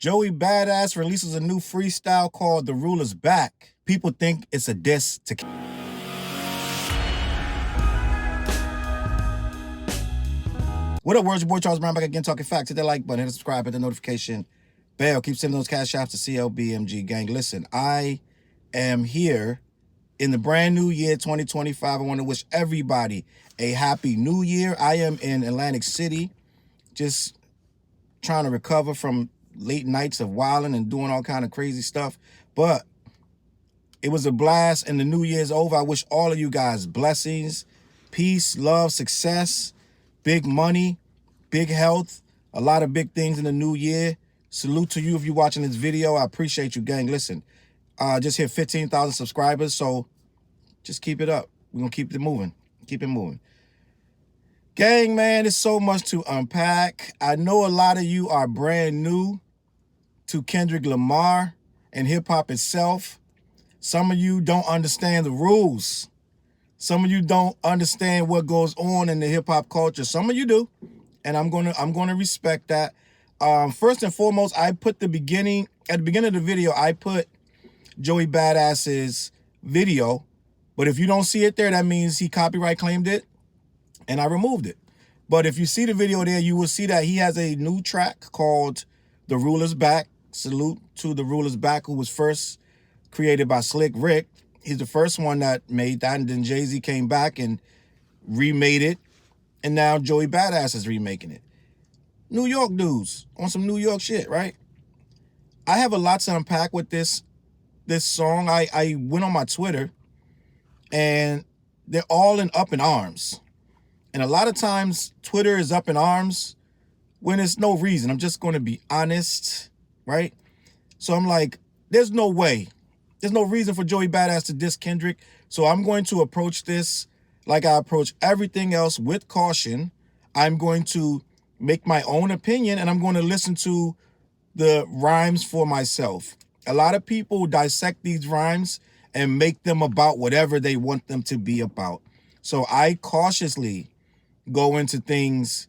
Joey Badass releases a new freestyle called The Ruler's Back. People think it's a diss to... What up, words? Your boy Challz Brown back again talking facts. Hit that like button, hit the subscribe, hit the notification bell. Keep sending those Cashaps to CLBMG gang. Listen, I am here in the brand new year 2025. I want to wish everybody a happy new year. I am in Atlantic City, just trying to recover from late nights of wilding and doing all kind of crazy stuff. But it was a blast and the new year's over. I wish all of you guys blessings, peace, love, success, big money, big health, a lot of big things in the new year. Salute to you if you're watching this video. I appreciate you, gang. Listen, just hit 15,000 subscribers, so just keep it up. We're going to keep it moving. Keep it moving. Gang, man, there's so much to unpack. I know a lot of you are brand new to Kendrick Lamar and hip-hop itself. Some of you don't understand the rules. Some of you don't understand what goes on in the hip-hop culture. Some of you do, and I'm gonna respect that. First and foremost, I put at the beginning of the video, I put Joey Badass's video, but if you don't see it there, that means he copyright claimed it, and I removed it. But if you see the video there, you will see that he has a new track called The Ruler's Back. Salute to The Ruler's Back, who was first created by Slick Rick. He's the first one that made that, and then Jay-Z came back and remade it, and now Joey Badass is remaking it. New York dudes on some New York shit, right? I have a lot to unpack with this song. I went on my Twitter, and they're all up in arms. And a lot of times, Twitter is up in arms when there's no reason. I'm just going to be honest, right? So I'm like, there's no way. There's no reason for Joey Badass to diss Kendrick. So I'm going to approach this like I approach everything else, with caution. I'm going to make my own opinion, and I'm going to listen to the rhymes for myself. A lot of people dissect these rhymes and make them about whatever they want them to be about. So I cautiously go into things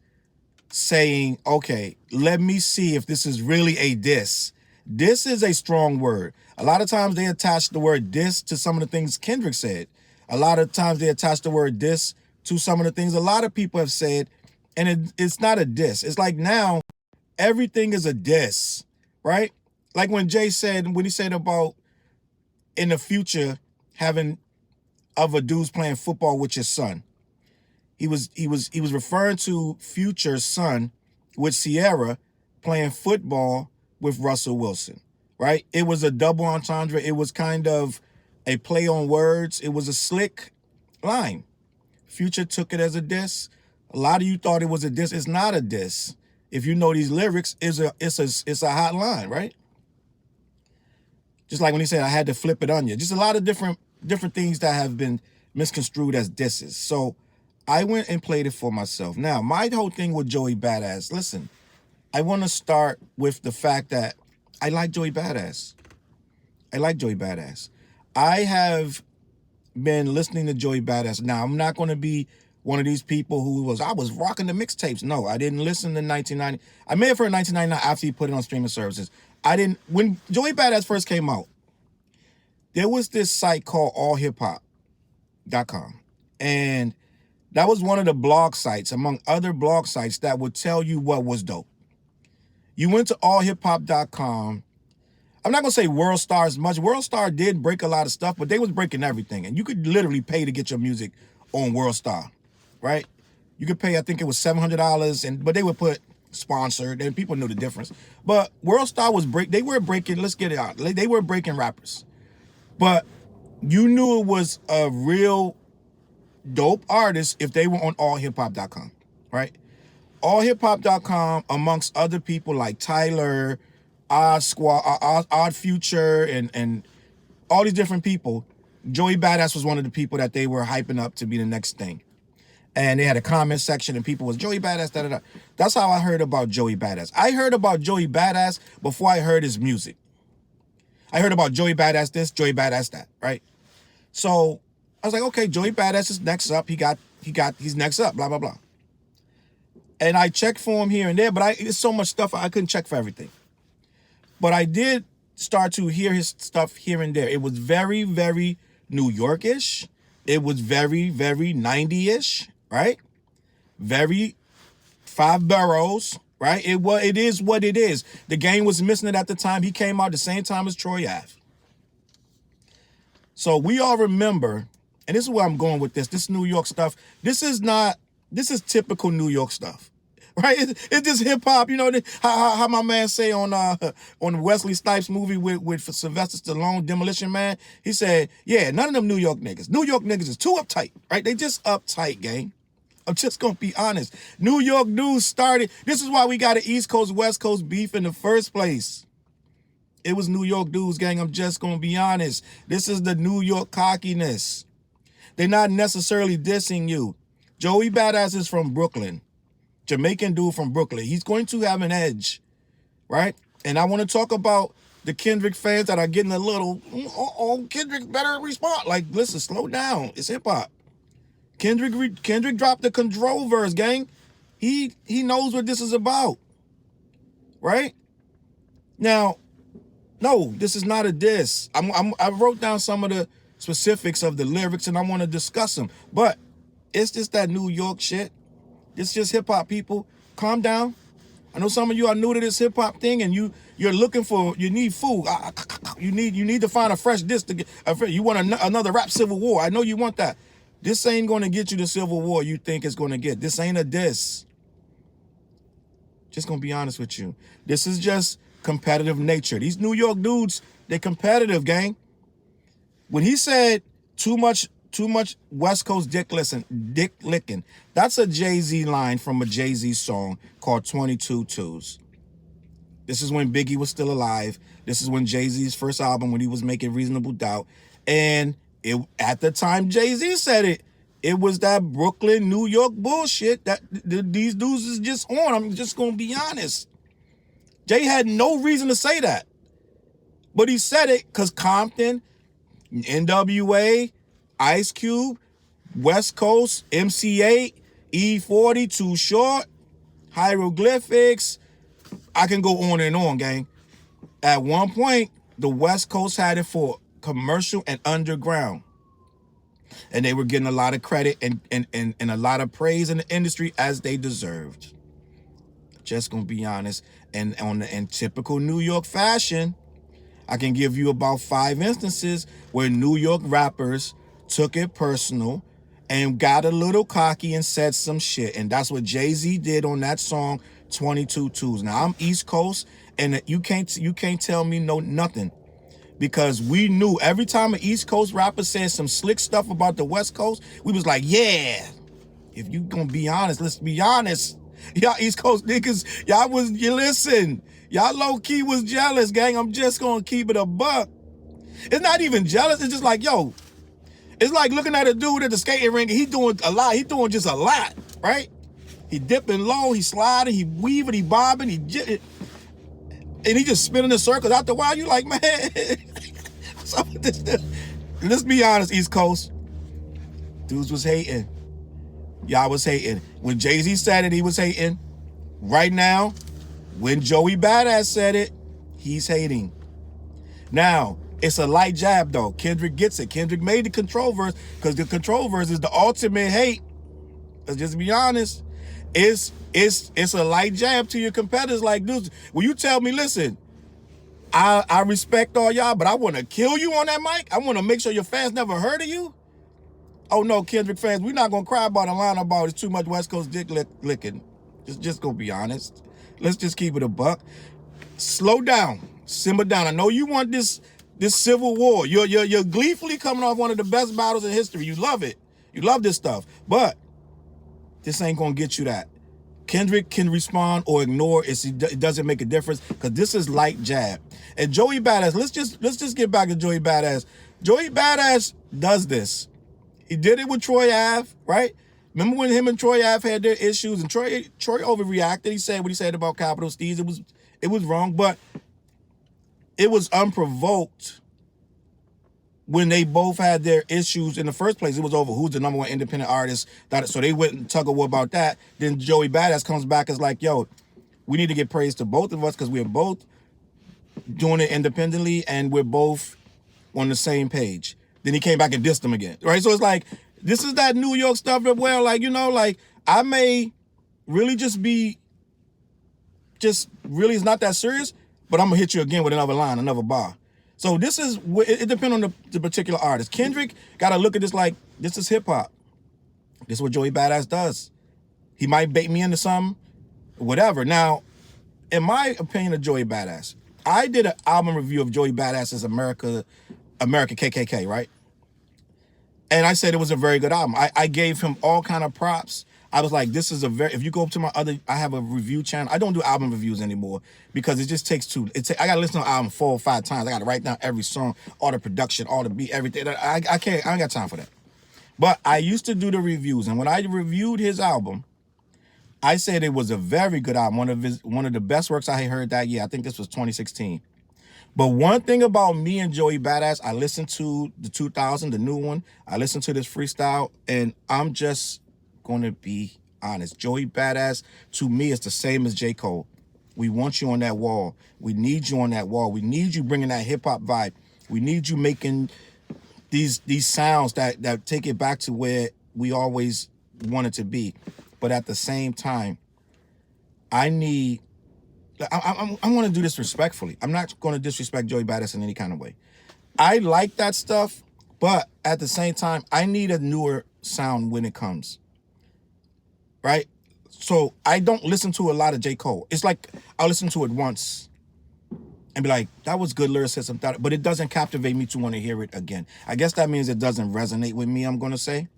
saying, okay, let me see if this is really a diss. Diss is a strong word. A lot of times they attach the word diss to some of the things Kendrick said. A lot of times they attach the word diss to some of the things a lot of people have said, and it's not a diss. It's like now everything is a diss, right? Like when Jay said, when he said about in the future having other dudes playing football with your son. He was referring to Future's son with Sierra playing football with Russell Wilson, right? It was a double entendre. It was kind of a play on words. It was a slick line. Future took it as a diss. A lot of you thought it was a diss. It's not a diss. If you know these lyrics, it's a hot line, right? Just like when he said, I had to flip it on you. Just a lot of different things that have been misconstrued as disses. So I went and played it for myself. Now, my whole thing with Joey Badass, listen, I want to start with the fact that I like Joey Badass. I like Joey Badass. I have been listening to Joey Badass. Now, I'm not going to be one of these people who I was rocking the mixtapes. No, I didn't listen to 1990. I may have heard 1999 after he put it on streaming services. When Joey Badass first came out, there was this site called allhiphop.com. And that was one of the blog sites, among other blog sites, that would tell you what was dope. You went to allhiphop.com. I'm not going to say World Star as much. World Star did break a lot of stuff, but they was breaking everything. And you could literally pay to get your music on World Star, right? You could pay, I think it was $700, but they would put sponsored, and people knew the difference. But World Star they were breaking, let's get it out. They were breaking rappers. But you knew it was a real dope artist if they were on allhiphop.com, right? Allhiphop.com, amongst other people like Tyler, Odd Future, and all these different people, Joey Badass was one of the people that they were hyping up to be the next thing. And they had a comment section and people was Joey Badass, da-da-da. That's how I heard about Joey Badass. I heard about Joey Badass before I heard his music. I heard about Joey Badass this, Joey Badass that, right? So I was like, okay, Joey Badass is next up. He's next up, blah, blah, blah. And I checked for him here and there, but it's so much stuff I couldn't check for everything. But I did start to hear his stuff here and there. It was very, very New York-ish. It was very, very 90-ish, right? Very Five Boroughs, right? It is what it is. The game was missing it at the time. He came out the same time as Troy Ave. So we all remember, and this is where I'm going with this New York stuff. This is typical New York stuff, right? It's just hip hop, you know, how my man say on Wesley Snipes movie with Sylvester Stallone, Demolition Man. He said, yeah, none of them New York niggas. New York niggas is too uptight, right? They just uptight, gang. I'm just gonna be honest. New York news started. This is why we got an East Coast, West Coast beef in the first place. It was New York dudes, gang. I'm just gonna be honest. This is the New York cockiness. They're not necessarily dissing you. Joey Badass is from Brooklyn. Jamaican dude from Brooklyn. He's going to have an edge, right? And I want to talk about the Kendrick fans that are getting a little, Kendrick better respond. Like, listen, slow down. It's hip hop. Kendrick dropped the control verse, gang. He knows what this is about, right? Now, no, this is not a diss. I wrote down some of the specifics of the lyrics and I want to discuss them, but it's just that New York shit. It's just hip hop, people. Calm down. I know some of you are new to this hip hop thing and you're looking for, you need food. You need to find a fresh diss to get. You want another rap civil war. I know you want that. This ain't going to get you the Civil War you think it's going to get. This ain't a diss. Just going to be honest with you. This is just competitive nature. These New York dudes, they're competitive, gang. When he said too much West Coast dick licking, that's a Jay-Z line from a Jay-Z song called 22 Twos. This is when Biggie was still alive. This is when Jay-Z's first album, when he was making Reasonable Doubt. And at the time Jay-Z said it, it was that Brooklyn, New York bullshit that these dudes is just on. I'm just going to be honest. Jay had no reason to say that. But he said it because Compton, NWA, Ice Cube, West Coast, MC8, E40, Too Short, Hieroglyphics. I can go on and on, gang. At one point, the West Coast had it for commercial and underground. And they were getting a lot of credit and a lot of praise in the industry as they deserved. Just gonna be honest. And in typical New York fashion, I can give you about 5 instances where New York rappers took it personal and got a little cocky and said some shit. And that's what Jay-Z did on that song, 22 Twos. Now, I'm East Coast, and you can't tell me nothing. Because we knew every time an East Coast rapper said some slick stuff about the West Coast, we was like, yeah. If you gonna be honest, let's be honest. Y'all East Coast niggas, you listen. Y'all low-key was jealous, gang. I'm just gonna keep it a buck. It's not even jealous. It's just like, yo, it's like looking at a dude at the skating rink and he doing a lot. He doing just a lot, right? He dipping low, he sliding, he weaving, he bobbing, and he just spinning in circles. After a while, you like, man. So let's be honest, East Coast. Dudes was hating. Y'all was hating. When Jay-Z said it, he was hating. Right now, when Joey Badass said it, he's hating. Now, it's a light jab, though. Kendrick gets it. Kendrick made the control verse because the control verse is the ultimate hate. Let's just be honest. It's a light jab to your competitors. Like, dudes, when you tell me, listen, I respect all y'all, but I want to kill you on that mic. I want to make sure your fans never heard of you. Oh, no, Kendrick fans, we're not going to cry about a line about it's too much West Coast dick licking. Just going to be honest. Let's just keep it a buck. Slow down. Simmer down. I know you want this civil war. You're gleefully coming off one of the best battles in history. You love it. You love this stuff. But this ain't going to get you that. Kendrick can respond or ignore. It doesn't make a difference because this is light jab. And Joey Badass, let's just get back to Joey Badass. Joey Badass does this. He did it with Troy Ave, right? Remember when him and Troy Ave had their issues and Troy overreacted. He said what he said about Capital Steez. It was wrong, but it was unprovoked when they both had their issues in the first place. It was over who's the #1 independent artist. So they went and tug of war about that. Then Joey Badass comes back as like, yo, we need to get praise to both of us because we're both doing it independently, and we're both on the same page. Then he came back and dissed him again, right? So it's like, this is that New York stuff that, well, like, you know, like, I may really really, it's not that serious, but I'm gonna hit you again with another line, another bar. So this is, it depends on the particular artist. Kendrick gotta look at this like, this is hip hop. This is what Joey Badass does. He might bait me into something, whatever. Now, in my opinion of Joey Badass, I did an album review of Joey Badass's America KKK, right? And I said it was a very good album. I gave him all kind of props. I was like, this is if you go up to my other, I have a review channel. I don't do album reviews anymore because it just takes I got to listen to an album 4 or 5 times. I got to write down every song, all the production, all the beat, everything. I ain't got time for that. But I used to do the reviews. And when I reviewed his album, I said it was a very good album. One of the best works I had heard that year. I think this was 2016. But one thing about me and Joey Badass, I listened to the 2000, the new one. I listened to this freestyle, and I'm just going to be honest. Joey Badass, to me, is the same as J. Cole. We want you on that wall. We need you on that wall. We need you bringing that hip-hop vibe. We need you making these sounds that take it back to where we always wanted to be. But at the same time, I want to do this respectfully. I'm not going to disrespect Joey Badass in any kind of way. I like that stuff, but at the same time, I need a newer sound when it comes. Right? So I don't listen to a lot of J. Cole. It's like I'll listen to it once and be like, that was good lyricism, but it doesn't captivate me to want to hear it again. I guess that means it doesn't resonate with me, I'm going to say.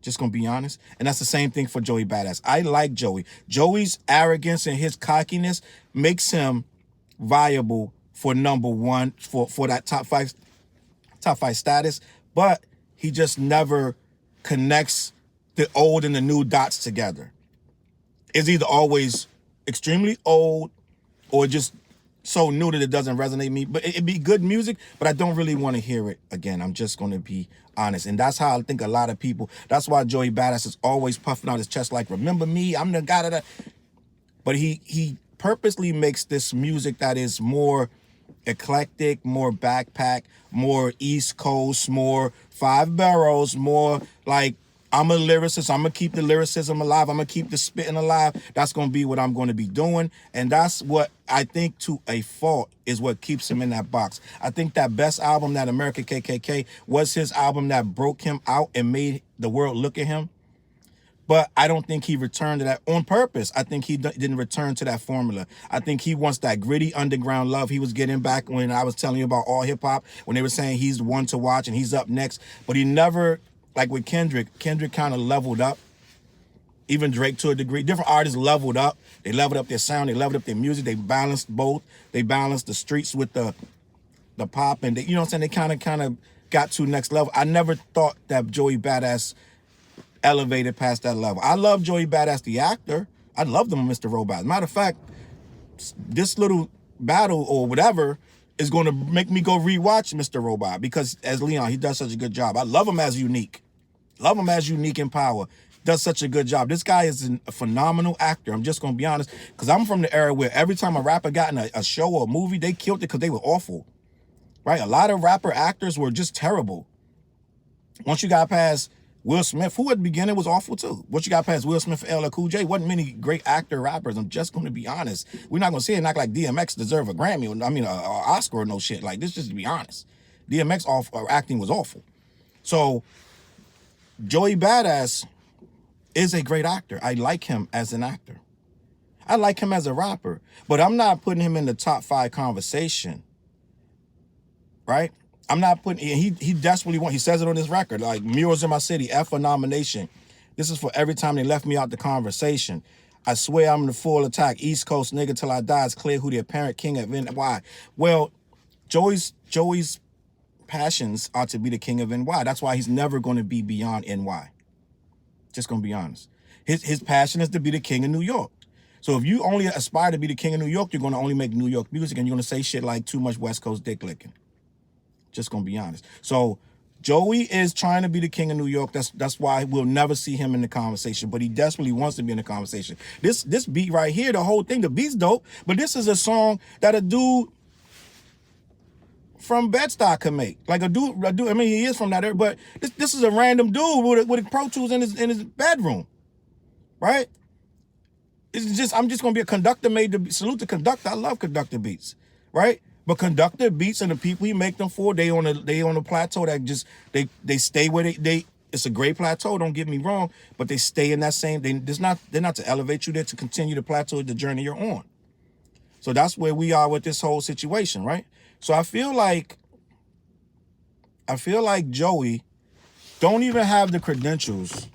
Just gonna be honest. And that's the same thing for Joey Badass. I like Joey. Joey's arrogance and his cockiness makes him viable for #1 for that top five status, but he just never connects the old and the new dots together. It's either always extremely old or just so new that it doesn't resonate with me. But it'd be good music, but I don't really want to hear it again. I'm just going to be honest. And that's how I think a lot of people, that's why Joey Badass is always puffing out his chest like, remember me, I'm the guy that. But he purposely makes this music that is more eclectic, more backpack, more East Coast, more 5 Boroughs, more like, I'm a lyricist. I'm going to keep the lyricism alive. I'm going to keep the spitting alive. That's going to be what I'm going to be doing. And that's what I think, to a fault, is what keeps him in that box. I think that best album, that America KKK, was his album that broke him out and made the world look at him. But I don't think he returned to that on purpose. I think he didn't return to that formula. I think he wants that gritty underground love he was getting back when I was telling you about all hip hop, when they were saying he's the one to watch and he's up next. But he never... Like with Kendrick kind of leveled up. Even Drake to a degree. Different artists leveled up. They leveled up their sound. They leveled up their music. They balanced both. They balanced the streets with the pop. And, you know what I'm saying? They kind of got to next level. I never thought that Joey Badass elevated past that level. I love Joey Badass, the actor. I love them, Mr. Robot. Matter of fact, this little battle or whatever is going to make me go rewatch Mr. Robot, because as Leon, he does such a good job. I love him as Unique. Love him as Unique in Power. Does such a good job. This guy is a phenomenal actor. I'm just going to be honest, because I'm from the era where every time a rapper got in a show or a movie, they killed it because they were awful. Right? A lot of rapper actors were just terrible. Once you got past Will Smith, who at the beginning was awful too. Once you got past Will Smith and LL Cool J, wasn't many great actor rappers. I'm just going to be honest. We're not going to sit and act like DMX deserve a Grammy or, an Oscar or no shit. Like, this, just to be honest. DMX acting was awful. So Joey Badass is a great actor. I like him as an actor. I like him as a rapper, but I'm not putting him in the top 5 conversation. Right? I'm not putting, he desperately wants, he says it on his record, like, Murals in My City, F for nomination. This is for every time they left me out the conversation. I swear I'm in the full attack. East Coast nigga till I die. It's clear who the apparent king of NY. Well, Joey's passions are to be the king of NY. That's why he's never going to be beyond NY. Just going to be honest. His passion is to be the king of New York. So if you only aspire to be the king of New York, you're going to only make New York music, and you're going to say shit like too much West Coast dick licking. Just gonna be honest. So Joey is trying to be the king of New York. That's why we'll never see him in the conversation. But he desperately wants to be in the conversation. This beat right here, the whole thing, the beat's dope. But this is a song that a dude from Bed-Stuy could make. Like a dude, I mean, he is from that area, but this is a random dude with Pro Tools in his bedroom, right? It's just, I'm just gonna be a conductor made to salute the conductor. I love conductor beats, right? But conductor beats and the people he make them for, they on a plateau that just they stay where they. It's a great plateau, don't get me wrong, but they stay in that same. They're not to elevate you. They're to continue to plateau the journey you're on. So that's where we are with this whole situation, right? So I feel like Joey don't even have the credentials,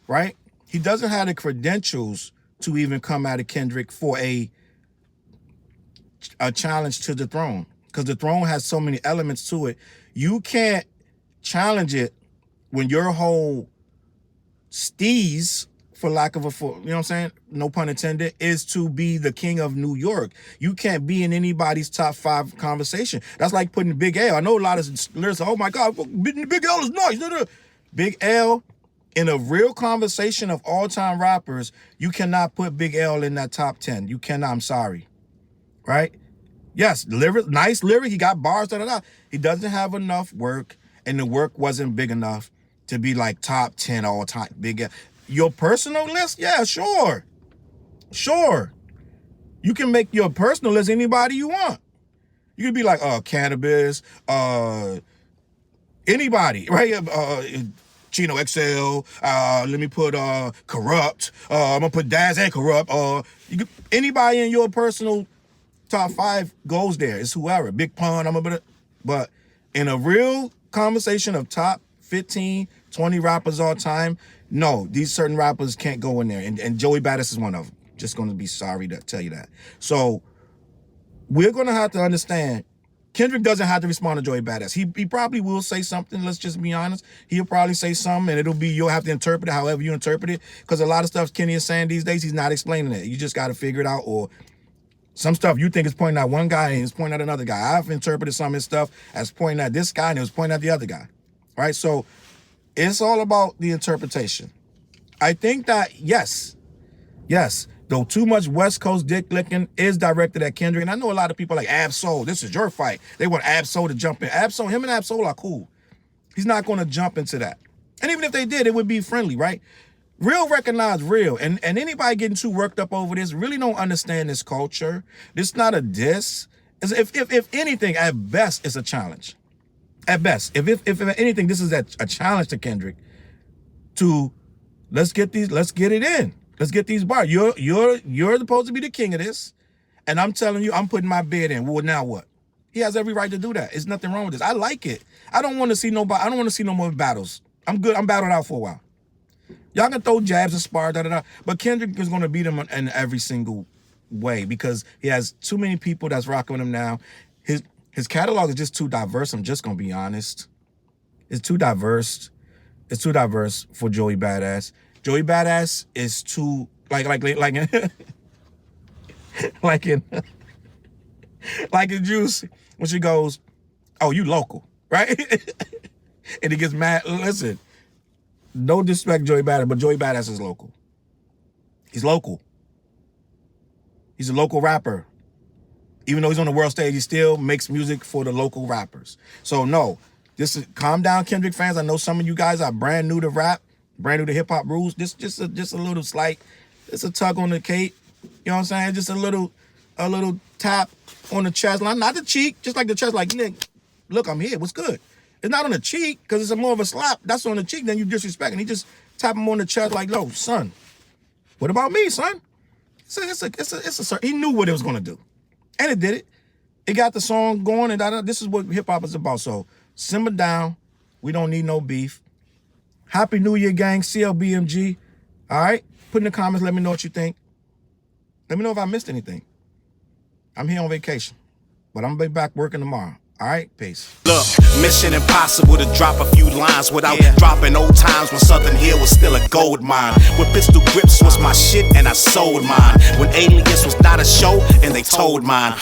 right? He doesn't have the credentials to even come out of Kendrick for a challenge to the throne, because the throne has so many elements to it. You can't challenge it when your whole steez, for lack of a, you know what I'm saying, no pun intended, is to be the king of New York. You can't be in anybody's top 5 conversation. That's like putting Big L. I know a lot of lyrics, oh my God, Big L is nice. Big L, in a real conversation of all-time rappers, you cannot put Big L in that top 10. You cannot, I'm sorry, right? Yes, nice lyric, he got bars, He doesn't have enough work, and the work wasn't big enough to be like top 10 all time. Big L. Your personal list? Yeah, sure. Sure. You can make your personal list anybody you want. You could be like, Cannabis, anybody, right? Chino XL, let me put Corrupt, I'm gonna put Daz and Corrupt. Anybody in your personal top 5 goes there. It's whoever. Big Pun, but in a real conversation of top 15, 20 rappers all time, no, these certain rappers can't go in there. And Joey Badass is one of them. Just going to be sorry to tell you that. So we're going to have to understand, Kendrick doesn't have to respond to Joey Badass. He probably will say something, let's just be honest. He'll probably say something, and it'll be, you'll have to interpret it however you interpret it, because a lot of stuff Kenny is saying these days, he's not explaining it. You just got to figure it out, or some stuff you think is pointing at one guy and it's pointing at another guy. I've interpreted some of his stuff as pointing at this guy and it was pointing at the other guy, right? So it's all about the interpretation. I think that, yes, though too much West Coast dick licking is directed at Kendrick, and I know a lot of people like Ab-Soul, this is your fight. They want Ab-Soul to jump in. Ab-Soul, him and Ab-Soul are cool. He's not going to jump into that. And even if they did, it would be friendly, right? Real recognize real. And anybody getting too worked up over this really don't understand this culture. This is not a diss. If anything, at best, it's a challenge. At best. If anything, this is a challenge to Kendrick to let's get it in. Let's get these bars. You're supposed to be the king of this. And I'm telling you, I'm putting my bid in. Well, now what? He has every right to do that. There's nothing wrong with this. I like it. I don't want to see nobody. I don't want to see no more battles. I'm good. I'm battled out for a while. Y'all can throw jabs and spar, but Kendrick is going to beat him in every single way because he has too many people that's rocking with him now. His catalog is just too diverse. I'm just going to be honest. It's too diverse. It's too diverse for Joey Badass. Joey Badass is too like in Juice when she goes, "Oh, you local, right?" And he gets mad. Listen. No disrespect Joey Badass, but Joey Badass is local. He's local. He's a local rapper. Even though he's on the world stage, he still makes music for the local rappers. So no, calm down, Kendrick fans. I know some of you guys are brand new to rap, brand new to hip hop rules. Just a little slight, it's a tug on the cape. You know what I'm saying? Just a little tap on the chest, not the cheek, just like the chest. Like, Nick, look, I'm here. What's good? It's not on the cheek because it's more of a slap. That's on the cheek. Then you disrespect. And he just tap him on the chest like, "No, son. What about me, son?" He knew what it was gonna do, and it did it. It got the song going, and this is what hip hop is about. So simmer down. We don't need no beef. Happy New Year, gang. CLBMG. All right. Put in the comments. Let me know what you think. Let me know if I missed anything. I'm here on vacation, but I'm gonna be back working tomorrow. All right, peace. Look, mission impossible to drop a few lines without dropping old times when Southern Hill was still a gold mine. When pistol grips was my shit and I sold mine. When Alias was not a show and they told mine.